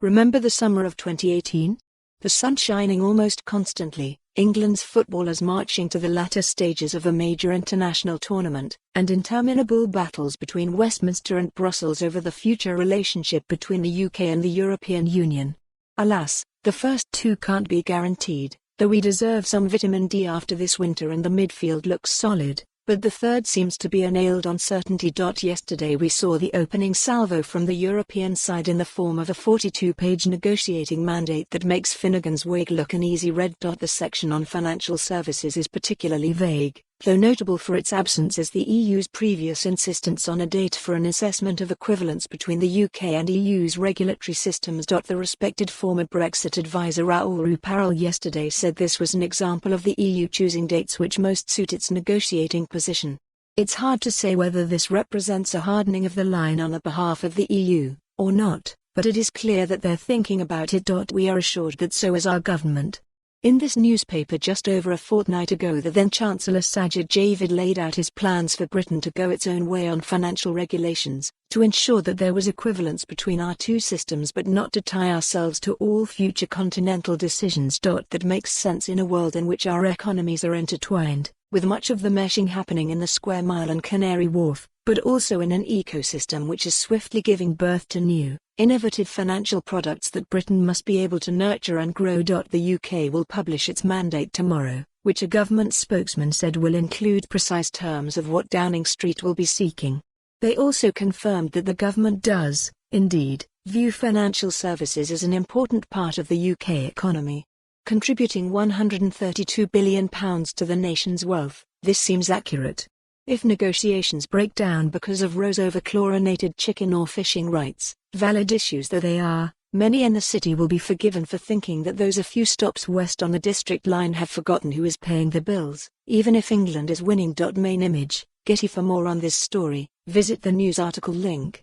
Remember the summer of 2018? The sun shining almost constantly, England's footballers marching to the latter stages of a major international tournament, and interminable battles between Westminster and Brussels over the future relationship between the UK and the European Union. Alas, the first two can't be guaranteed, though we deserve some vitamin D after this winter and the midfield looks solid. But the third seems to be a nailed-on certainty. Yesterday we saw the opening salvo from the European side in the form of a 42-page negotiating mandate that makes Finnegan's wig look an easy read. The section on financial services is particularly vague, though notable for its absence is the EU's previous insistence on a date for an assessment of equivalence between the UK and EU's regulatory systems. The respected former Brexit advisor Raoul Ruparel yesterday said this was an example of the EU choosing dates which most suit its negotiating position. It's hard to say whether this represents a hardening of the line on the behalf of the EU, or not, but it is clear that they're thinking about it. We are assured that so is our government. In this newspaper just over a fortnight ago, the then-chancellor Sajid Javid laid out his plans for Britain to go its own way on financial regulations, to ensure that there was equivalence between our two systems but not to tie ourselves to all future continental decisions. That makes sense in a world in which our economies are intertwined, with much of the meshing happening in the Square Mile and Canary Wharf, but also in an ecosystem which is swiftly giving birth to new, innovative financial products that Britain must be able to nurture and grow. The UK will publish its mandate tomorrow, which a government spokesman said will include precise terms of what Downing Street will be seeking. They also confirmed that the government does, indeed, view financial services as an important part of the UK economy, contributing £132 billion to the nation's wealth. This seems accurate. If negotiations break down because of rows over chlorinated chicken or fishing rights, valid issues though they are, many in the city will be forgiven for thinking that those a few stops west on the district line have forgotten who is paying the bills, even if England is winning. Main image, Getty. For more on this story, visit the news article link.